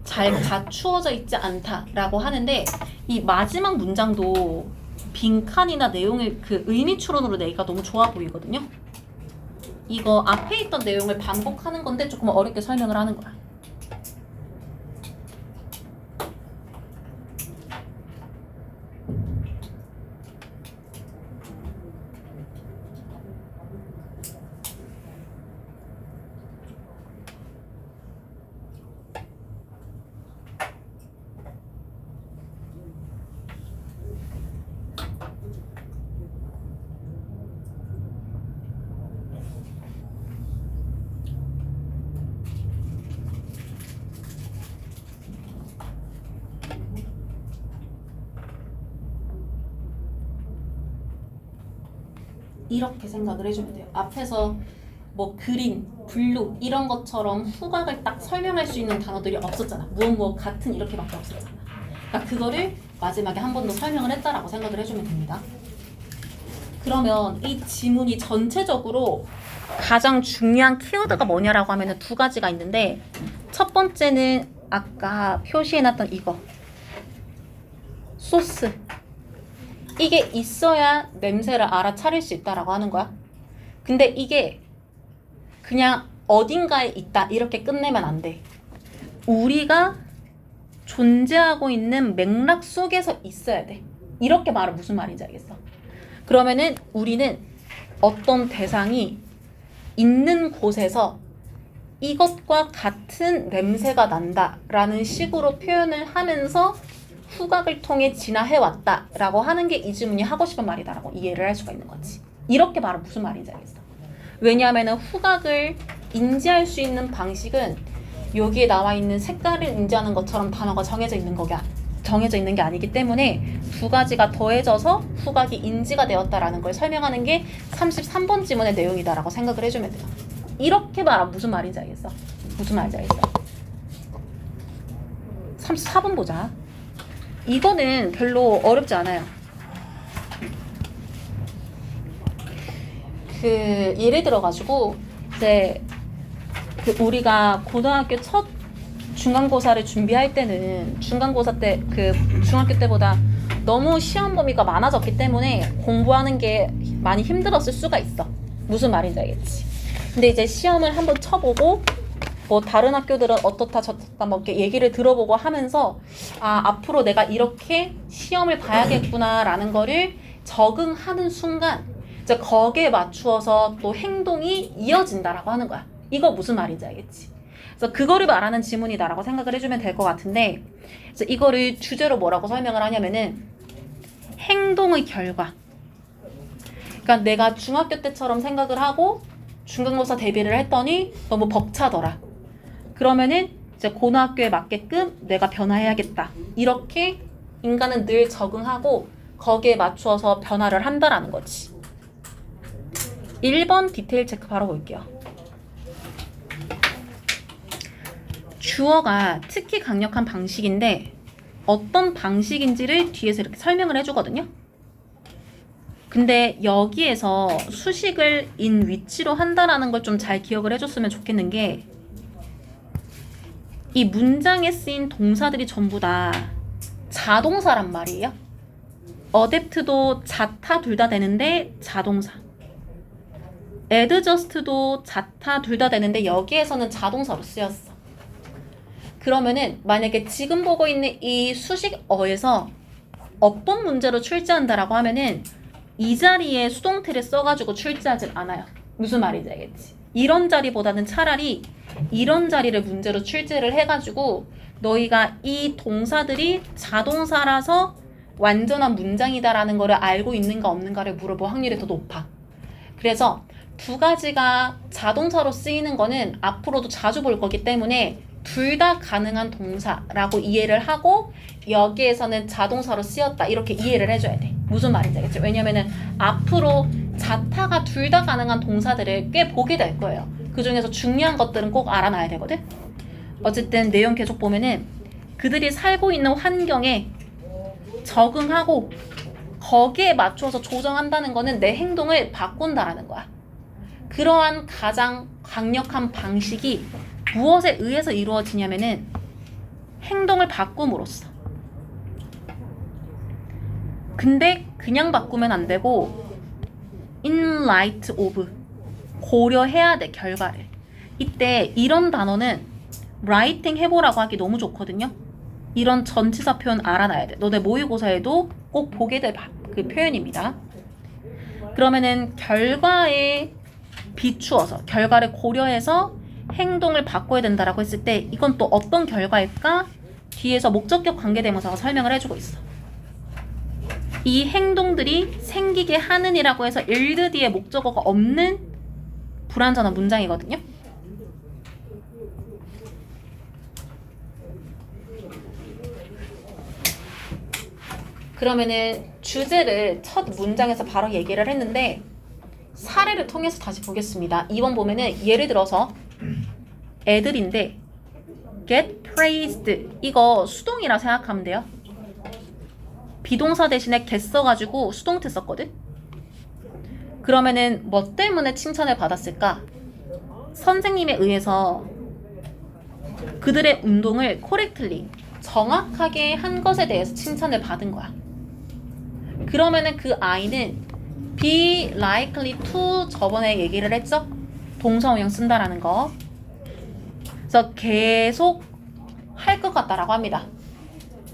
잘 갖추어져 있지 않다라고 하는데 이 마지막 문장도 빈칸이나 내용의 그 의미 추론으로 내기가 너무 좋아 보이거든요. 이거 앞에 있던 내용을 반복하는 건데 조금 어렵게 설명을 하는 거야. 이렇게 생각을 해주면 돼요. 앞에서 뭐 그린, 블루 이런 것처럼 후각을 딱 설명할 수 있는 단어들이 없었잖아. 무엇 같은 이렇게밖에 없었잖아. 그러니까 그거를 마지막에 한 번 더 설명을 했다라고 생각을 해주면 됩니다. 그러면 이 지문이 전체적으로 가장 중요한 키워드가 뭐냐라고 하면 두 가지가 있는데 첫 번째는 아까 표시해놨던 이거 소스. 이게 있어야 냄새를 알아차릴 수 있다라고 하는 거야. 근데 이게 그냥 어딘가에 있다 이렇게 끝내면 안 돼. 우리가 존재하고 있는 맥락 속에서 있어야 돼. 이렇게 말은 무슨 말인지 알겠어? 그러면은 우리는 어떤 대상이 있는 곳에서 이것과 같은 냄새가 난다라는 식으로 표현을 하면서 후각을 통해 진화해왔다라고 하는 게 이 지문이 하고 싶은 말이다라고 이해를 할 수가 있는 거지. 이렇게 말은 무슨 말인지 알겠어? 왜냐하면 후각을 인지할 수 있는 방식은 여기에 나와 있는 색깔을 인지하는 것처럼 단어가 정해져 있는 게 아니기 때문에 두 가지가 더해져서 후각이 인지가 되었다라는 걸 설명하는 게 33번 지문의 내용이다라고 생각을 해주면 돼요. 이렇게 말하면 무슨 말인지 알겠어? 무슨 말인지 알겠어? 34번 보자. 이거는 별로 어렵지 않아요. 예를 들어 가지고 이제 우리가 고등학교 첫 중간고사를 준비할 때는 중간고사 때 중학교 때보다 너무 시험 범위가 많아졌기 때문에 공부하는 게 많이 힘들었을 수가 있어. 무슨 말인지 알겠지? 근데 이제 시험을 한번 쳐보고 뭐 다른 학교들은 어떻다 저떻다 뭐 이렇게 얘기를 들어보고 하면서 아, 앞으로 내가 이렇게 시험을 봐야겠구나라는 거를 적응하는 순간 이제 거기에 맞추어서 또 행동이 이어진다라고 하는 거야. 이거 무슨 말인지 알겠지? 그래서 그거를 말하는 지문이다라고 생각을 해주면 될 것 같은데 그래서 이거를 주제로 뭐라고 설명을 하냐면은 행동의 결과. 그러니까 내가 중학교 때처럼 생각을 하고 중간고사 대비를 했더니 너무 벅차더라. 그러면은 이제 고등학교에 맞게끔 내가 변화해야겠다. 이렇게 인간은 늘 적응하고 거기에 맞추어서 변화를 한다라는 거지. 1번 디테일 체크 바로 볼게요. 주어가 특히 강력한 방식인데 어떤 방식인지를 뒤에서 이렇게 설명을 해주거든요. 근데 여기에서 수식을 인 위치로 한다라는 걸 좀 잘 기억을 해줬으면 좋겠는 게 이 문장에 쓰인 동사들이 전부 다 자동사란 말이에요. 어댑트도 자타 둘 다 되는데 자동사. adjust도 자타 둘 다 되는데 여기에서는 자동사로 쓰였어. 그러면은 만약에 지금 보고 있는 이 수식어에서 어떤 문제로 출제한다라고 하면은 이 자리에 수동태를 써가지고 출제하진 않아요. 무슨 말인지 알겠지? 이런 자리보다는 차라리 이런 자리를 문제로 출제를 해가지고 너희가 이 동사들이 자동사라서 완전한 문장이다라는 거를 알고 있는가 없는가를 물어볼 확률이 더 높아. 그래서 두 가지가 자동사로 쓰이는 거는 앞으로도 자주 볼 거기 때문에 둘 다 가능한 동사라고 이해를 하고 여기에서는 자동사로 쓰였다 이렇게 이해를 해줘야 돼. 무슨 말인지 알겠죠? 왜냐면은 앞으로 자타가 둘 다 가능한 동사들을 꽤 보게 될 거예요. 그 중에서 중요한 것들은 꼭 알아놔야 되거든. 어쨌든 내용 계속 보면은 그들이 살고 있는 환경에 적응하고 거기에 맞춰서 조정한다는 거는 내 행동을 바꾼다라는 거야. 그러한 가장 강력한 방식이 무엇에 의해서 이루어지냐면은 행동을 바꿈으로써. 근데 그냥 바꾸면 안 되고 in light of 고려해야 돼 결과를. 이때 이런 단어는 writing 해보라고 하기 너무 좋거든요. 이런 전치사 표현 알아놔야 돼. 너네 모의고사에도 꼭 보게 될 그 표현입니다. 그러면은 결과에 비추어서 결과를 고려해서 행동을 바꿔야 된다라고 했을 때 이건 또 어떤 결과일까? 뒤에서 목적격 관계대명사가 설명을 해주고 있어. 이 행동들이 생기게 하는이라고 해서 일드 뒤에 목적어가 없는 불완전한 문장이거든요. 그러면은 주제를 첫 문장에서 바로 얘기를 했는데 사례를 통해서 다시 보겠습니다. 2번 보면은 예를 들어서 애들인데 get praised 이거 수동이라 생각하면 돼요. 비동사 대신에 get 써가지고 수동태 썼거든. 그러면은 뭐 때문에 칭찬을 받았을까? 선생님에 의해서 그들의 운동을 correctly 정확하게 한 것에 대해서 칭찬을 받은 거야. 그러면은 그 아이는 be likely to 저번에 얘기를 했죠? 동사원형 쓴다라는 거. 그래서 계속 할 것 같다라고 합니다.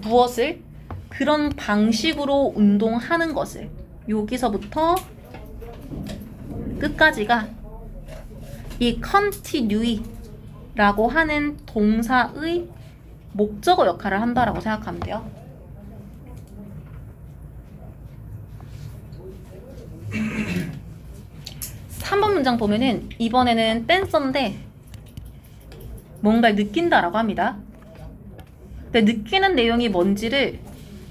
무엇을? 그런 방식으로 운동하는 것을. 여기서부터 끝까지가 이 continue라고 하는 동사의 목적어 역할을 한다라고 생각하면 돼요. 삼 번 문장 보면은 이번에는 댄서인데 뭔가를 느낀다라고 합니다. 근데 느끼는 내용이 뭔지를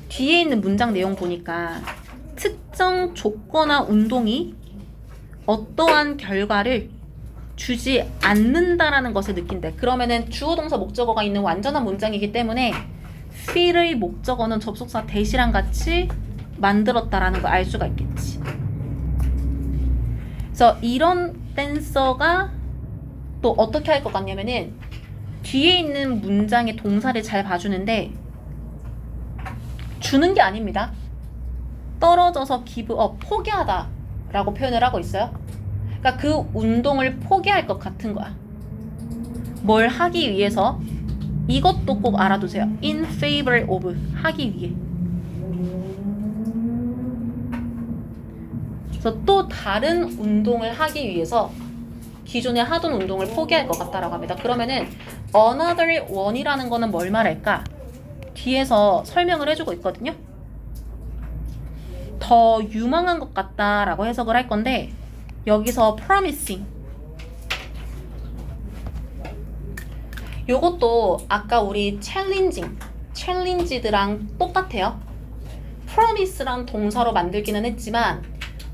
뒤에 있는 문장 내용 보니까 특정 조건화 운동이 어떠한 결과를 주지 않는다라는 것을 느낀대. 그러면은 주어 동사 목적어가 있는 완전한 문장이기 때문에 feel의 목적어는 접속사 대시랑 같이 만들었다라는 걸 알 수가 있겠지. 그래서 이런 댄서가 또 어떻게 할 것 같냐면은 뒤에 있는 문장의 동사를 잘 봐주는데 주는 게 아닙니다. 떨어져서 give up, 포기하다 라고 표현을 하고 있어요. 그러니까 그 운동을 포기할 것 같은 거야. 뭘 하기 위해서. 이것도 꼭 알아두세요. in favor of, 하기 위해. 그래서 또 다른 운동을 하기 위해서 기존에 하던 운동을 포기할 것 같다라고 합니다. 그러면은 another one이라는 거는 뭘 말할까? 뒤에서 설명을 해주고 있거든요. 더 유망한 것 같다라고 해석을 할 건데 여기서 promising 요것도 아까 우리 challenge드랑 똑같아요. promise란 동사로 만들기는 했지만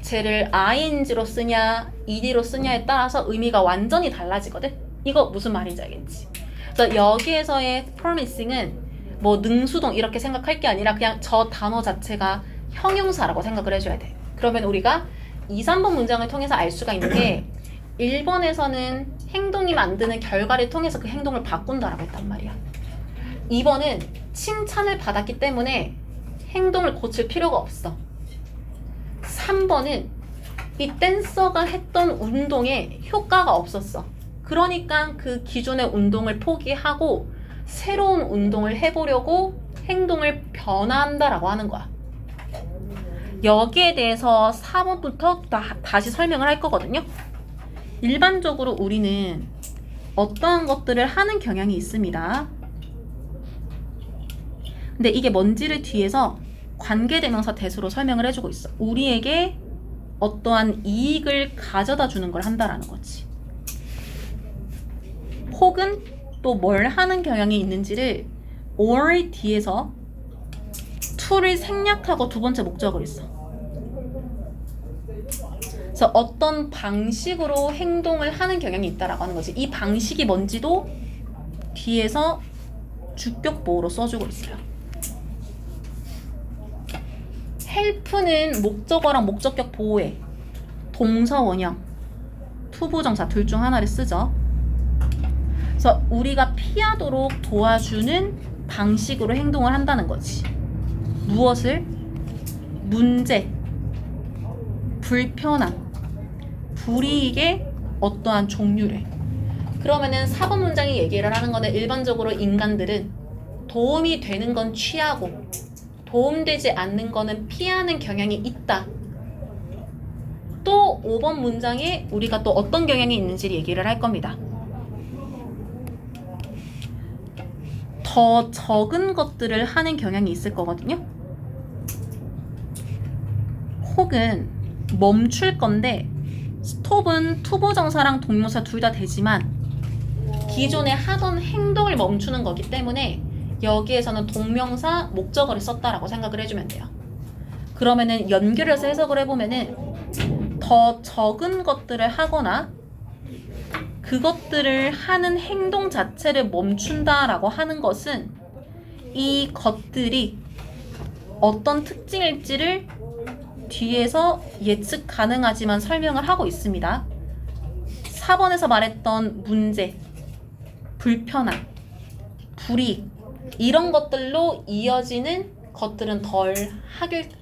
쟤를 ing로 쓰냐 ed로 쓰냐에 따라서 의미가 완전히 달라지거든. 이거 무슨 말인지 알겠지? 그래서 여기에서의 promising은 뭐 능수동 이렇게 생각할 게 아니라 그냥 저 단어 자체가 형용사라고 생각을 해줘야 돼. 그러면 우리가 2, 3번 문장을 통해서 알 수가 있는 게 1번에서는 행동이 만드는 결과를 통해서 그 행동을 바꾼다라고 했단 말이야. 2번은 칭찬을 받았기 때문에 행동을 고칠 필요가 없어. 3번은 이 댄서가 했던 운동에 효과가 없었어. 그러니까 그 기존의 운동을 포기하고 새로운 운동을 해보려고 행동을 변화한다라고 하는 거야. 여기에 대해서 4번부터 다시 설명을 할 거거든요. 일반적으로 우리는 어떠한 것들을 하는 경향이 있습니다. 근데 이게 뭔지를 뒤에서 관계대명사 대수로 설명을 해주고 있어. 우리에게 어떠한 이익을 가져다 주는 걸 한다라는 거지. 혹은 또 뭘 하는 경향이 있는지를 or 뒤에서 to를 생략하고 두 번째 목적을 있어. 그래서 어떤 방식으로 행동을 하는 경향이 있다라고 하는 거지. 이 방식이 뭔지도 뒤에서 주격보호로 써주고 있어요. help는 목적어랑 목적격 보호에 동사 원형, 투부정사 둘 중 하나를 쓰죠. 그래서 우리가 피하도록 도와주는 방식으로 행동을 한다는 거지. 무엇을? 문제, 불편함, 불이익의 어떠한 종류를. 그러면은 4번 문장이 얘기를 하는 거는 일반적으로 인간들은 도움이 되는 건 취하고 도움되지 않는 거는 피하는 경향이 있다. 또 5번 문장에 우리가 또 어떤 경향이 있는지를 얘기를 할 겁니다. 더 적은 것들을 하는 경향이 있을 거거든요. 혹은 멈출 건데 스톱은 투부정사랑 동명사 둘 다 되지만 기존에 하던 행동을 멈추는 거기 때문에 여기에서는 동명사 목적어를 썼다라고 생각을 해주면 돼요. 그러면은 연결해서 해석을 해보면은 더 적은 것들을 하거나 그것들을 하는 행동 자체를 멈춘다라고 하는 것은 이 것들이 어떤 특징일지를 뒤에서 예측 가능하지만 설명을 하고 있습니다. 4번에서 말했던 문제, 불편함, 불이익 이런 것들로 이어지는 것들은 덜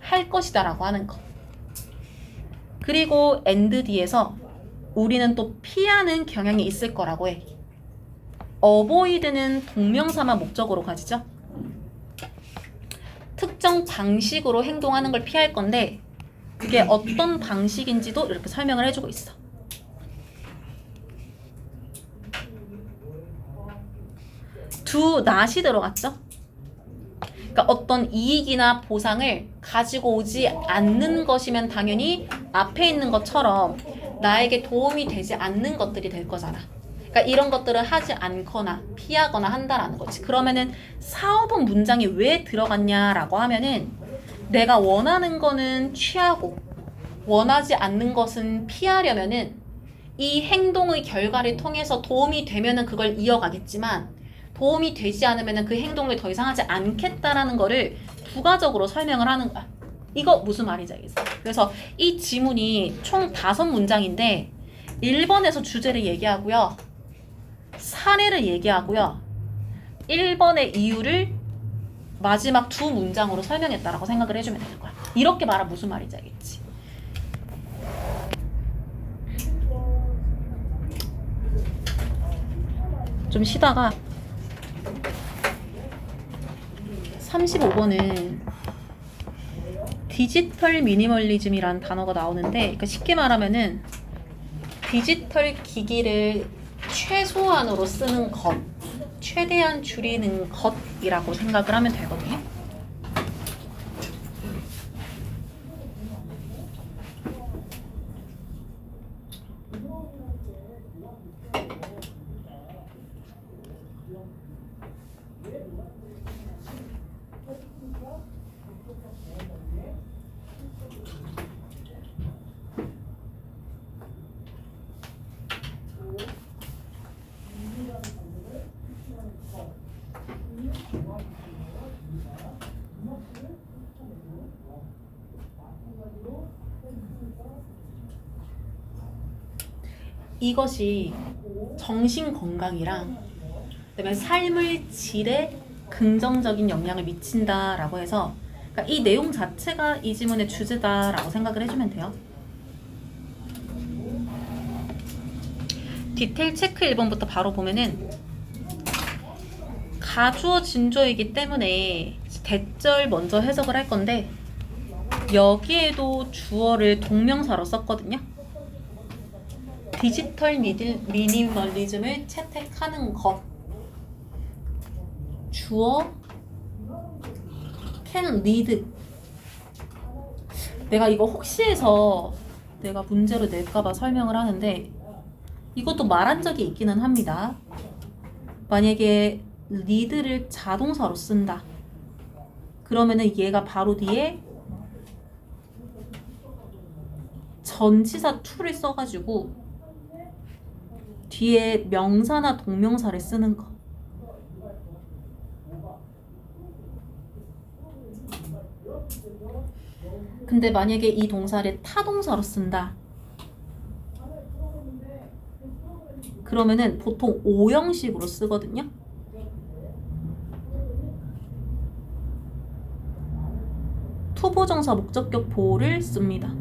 할 것이다 라고 하는 것. 그리고 and 뒤에서 우리는 또 피하는 경향이 있을 거라고 해. avoid는 동명사만 목적으로 가지죠. 특정 방식으로 행동하는 걸 피할 건데 그게 어떤 방식인지도 이렇게 설명을 해주고 있어. do not이 들어갔죠. 그러니까 어떤 이익이나 보상을 가지고 오지 않는 것이면 당연히 앞에 있는 것처럼 나에게 도움이 되지 않는 것들이 될 거잖아. 그러니까 이런 것들을 하지 않거나 피하거나 한다라는 거지. 그러면은 4, 5번 문장이 왜 들어갔냐라고 하면은 내가 원하는 거는 취하고 원하지 않는 것은 피하려면은 이 행동의 결과를 통해서 도움이 되면은 그걸 이어가겠지만 도움이 되지 않으면은 그 행동을 더 이상 하지 않겠다라는 거를 부가적으로 설명을 하는 거야. 이거 무슨 말인지 알겠어? 그래서 이 지문이 총 5문장인데 1번에서 주제를 얘기하고요. 사례를 얘기하고요. 1번의 이유를 마지막 2문장으로 설명했다라고 생각을 해주면 되는 거야. 이렇게 말하면 무슨 말인지 알겠지? 좀 쉬다가 35번은 디지털 미니멀리즘이라는 단어가 나오는데 그러니까 쉽게 말하면은 디지털 기기를 최소한으로 쓰는 것, 최대한 줄이는 것이라고 생각을 하면 되거든요. 이것이 정신 건강이랑 그다음에 삶의 질에 긍정적인 영향을 미친다라고 해서 그러니까 이 내용 자체가 이 지문의 주제다라고 생각을 해주면 돼요. 디테일 체크 1번부터 바로 보면은 가주어 진조이기 때문에 대절 먼저 해석을 할 건데 여기에도 주어를 동명사로 썼거든요. 디지털 미니멀리즘을 채택하는 것. 주어 can lead. 내가 이거 혹시 해서 내가 문제로 낼까봐 설명을 하는데 이것도 말한 적이 있기는 합니다. 만약에 lead를 자동사로 쓴다. 그러면은 얘가 바로 뒤에 전치사 to를 써가지고 뒤에 명사나 동명사를 쓰는 거. 근데 만약에 이 동사를 타동사로 쓴다. 그러면은 보통 오형식으로 쓰거든요. 투부정사 목적격 보호를 씁니다.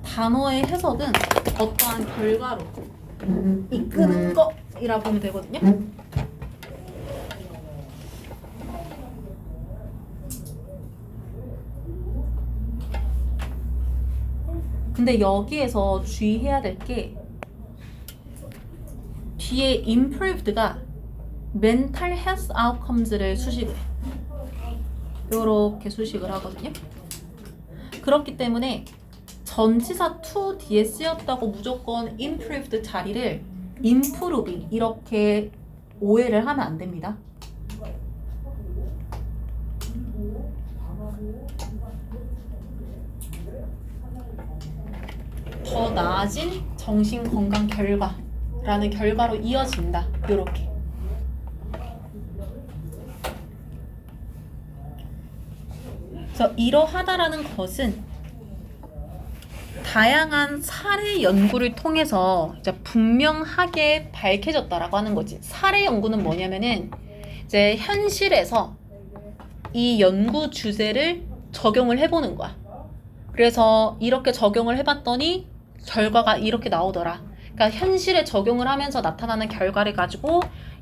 단어의 해석은 어떠한 결과로 이끄는 거이라 보면 되거든요. 근데 여기에서 주의해야 될 게 뒤에 improved가 mental health outcomes를 수식을 해. 이렇게 수식을 하거든요. 그렇기 때문에 전치사 to 뒤에 쓰였다고 무조건 improved 자리를 improving 이렇게 오해를 하면 안 됩니다. 더 나아진 정신건강 결과라는 결과로 이어진다. 이렇게. 그래서 이러하다라는 것은 다양한 사례 연구를 통해서 이제 분명하게 밝혀졌다라고 하는 거지. 사례 연구는 뭐냐면은 이제 현실에서 이 연구 주제를 적용을 해보는 거야. 그래서 이렇게 적용을 해봤더니 결과가 이렇게 나오더라. 그러니까 현실에 적용을 하면서 나타나는 결과를 가지고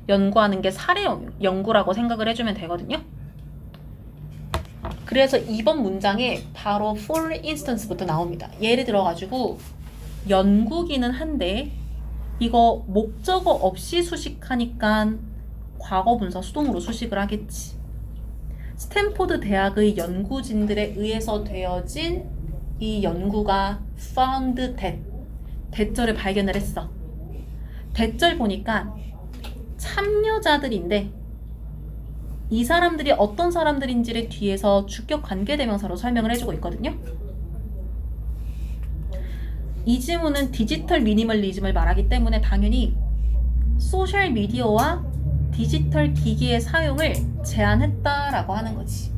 연구하는 게 사례 연구라고 생각을 해주면 되거든요. 그래서 이번 문장에 바로 for instance부터 나옵니다. 예를 들어가지고 연구기는 한데 이거 목적어 없이 수식하니까 과거분사 수동으로 수식을 하겠지. 스탠포드 대학의 연구진들에 의해서 되어진 이 연구가 found that 대절을 발견을 했어. 대절 보니까 참여자들인데 이 사람들이 어떤 사람들인지를 뒤에서 주격 관계대명사로 설명을 해주고 있거든요. 이 지문은 디지털 미니멀리즘을 말하기 때문에 당연히 소셜 미디어와 디지털 기기의 사용을 제한했다라고 하는 거지.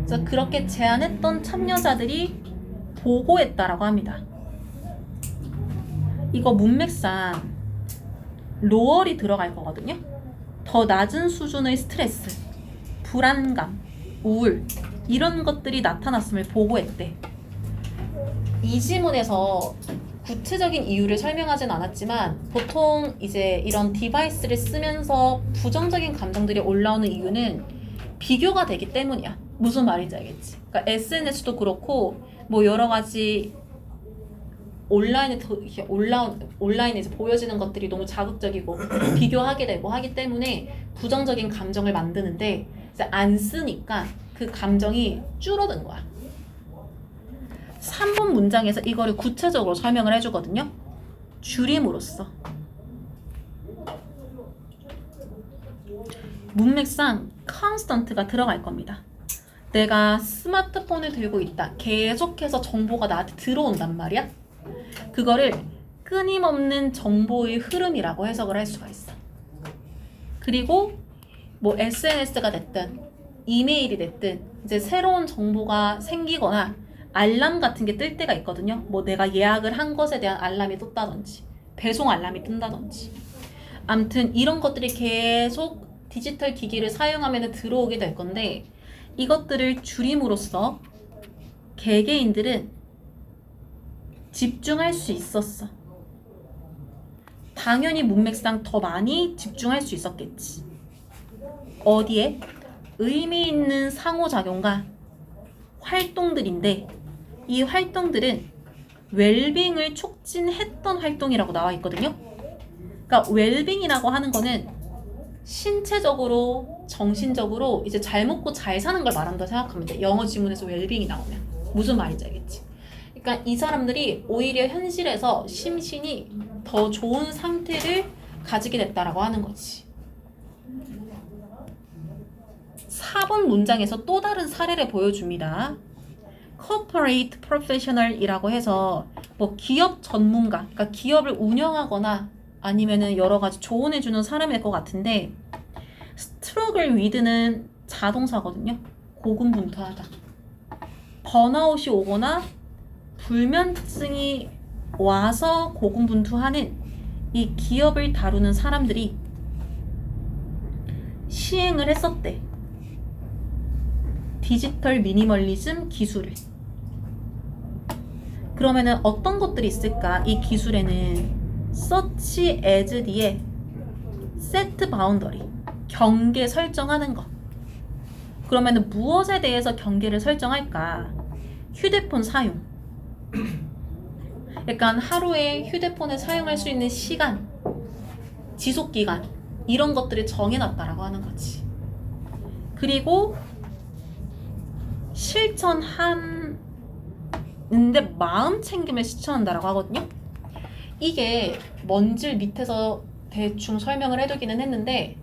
그래서 그렇게 제한했던 참여자들이 보고했다라고 합니다. 이거 문맥상 로얼이 들어갈 거거든요. 더 낮은 수준의 스트레스, 불안감, 우울 이런 것들이 나타났음을 보고했대. 이 지문에서 구체적인 이유를 설명하진 않았지만 보통 이제 이런 디바이스를 쓰면서 부정적인 감정들이 올라오는 이유는 비교가 되기 때문이야. 무슨 말인지 알겠지? 그러니까 SNS도 그렇고 뭐 여러 가지 온라인에서 보여지는 것들이 너무 자극적이고 비교하게 되고 하기 때문에 부정적인 감정을 만드는데 이제 안 쓰니까 그 감정이 줄어든 거야. 3번 문장에서 이거를 구체적으로 설명을 해주거든요. 줄임으로써. 문맥상 constant가 들어갈 겁니다. 내가 스마트폰을 들고 있다. 계속해서 정보가 나한테 들어온단 말이야. 그거를 끊임없는 정보의 흐름이라고 해석을 할 수가 있어. 그리고 뭐 SNS가 됐든 이메일이 됐든 이제 새로운 정보가 생기거나 알람 같은 게 뜰 때가 있거든요. 뭐 내가 예약을 한 것에 대한 알람이 떴다든지 배송 알람이 뜬다든지 암튼 이런 것들이 계속 디지털 기기를 사용하면 들어오게 될 건데 이것들을 줄임으로써 개개인들은 집중할 수 있었어. 당연히 문맥상 더 많이 집중할 수 있었겠지. 어디에? 의미 있는 상호작용과 활동들인데 이 활동들은 웰빙을 촉진했던 활동이라고 나와 있거든요. 그러니까 웰빙이라고 하는 거는 신체적으로, 정신적으로 이제 잘 먹고 잘 사는 걸 말한다 생각하면 돼. 영어 지문에서 웰빙이 나오면 무슨 말인지 알겠지? 그러니까 이 사람들이 오히려 현실에서 심신이 더 좋은 상태를 가지게 됐다라고 하는 거지. 4번 문장에서 또 다른 사례를 보여줍니다. Corporate Professional이라고 해서 뭐 기업 전문가, 그러니까 기업을 운영하거나 아니면은 여러 가지 조언해주는 사람일 것 같은데 struggle with는 자동사거든요. 고군분투하다. 번아웃이 오거나 불면증이 와서 고군분투하는 이 기업을 다루는 사람들이 시행을 했었대. 디지털 미니멀리즘 기술을. 그러면은 어떤 것들이 있을까? 이 기술에는 search as 뒤에 set boundary, 경계 설정하는 것. 그러면은 무엇에 대해서 경계를 설정할까? 휴대폰 사용. 약간 하루에 휴대폰을 사용할 수 있는 시간, 지속기간 이런 것들을 정해놨다라고 하는 거지. 그리고 실천하는데 마음 챙김을 실천한다라고 하거든요. 이게 뭔지 밑에서 대충 설명을 해두기는 했는데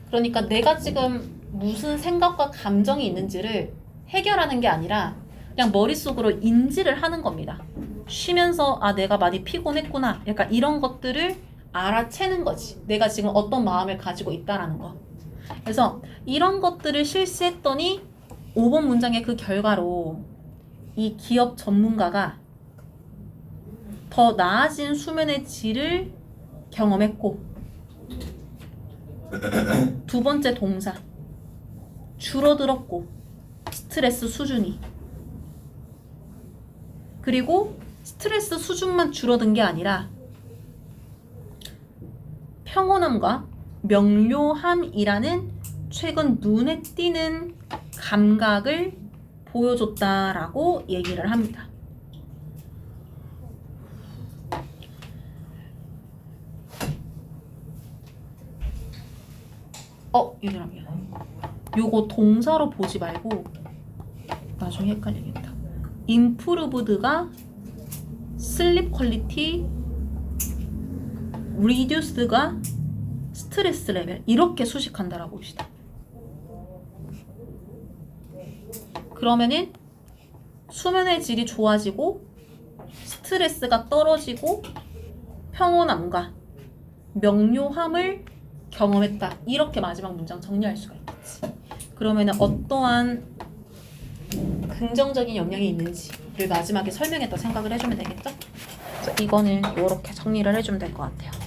그러니까 내가 지금 무슨 생각과 감정이 있는지를 해결하는 게 아니라 그냥 머릿속으로 인지를 하는 겁니다. 쉬면서 아 내가 많이 피곤했구나 약간 이런 것들을 알아채는 거지. 내가 지금 어떤 마음을 가지고 있다라는 거. 그래서 이런 것들을 실시했더니 5번 문장의 그 결과로 이 기업 전문가가 더 나아진 수면의 질을 경험했고 두 번째 동사 줄어들었고 스트레스 수준이 그리고 스트레스 수준만 줄어든 게 아니라 평온함과 명료함이라는 최근 눈에 띄는 감각을 보여줬다라고 얘기를 합니다. 얘들아 미안. 요거 동사로 보지 말고 나중에 헷갈리겠다. improved가 sleep quality, reduced가 스트레스 레벨 이렇게 수식한다라고 봅시다. 그러면은 수면의 질이 좋아지고 스트레스가 떨어지고 평온함과 명료함을 경험했다. 이렇게 마지막 문장 정리할 수가 있겠지. 그러면은 어떠한 긍정적인 영향이 있는지를 마지막에 설명했다 생각을 해주면 되겠죠? 그래서 이거는 이렇게 정리를 해주면 될 것 같아요.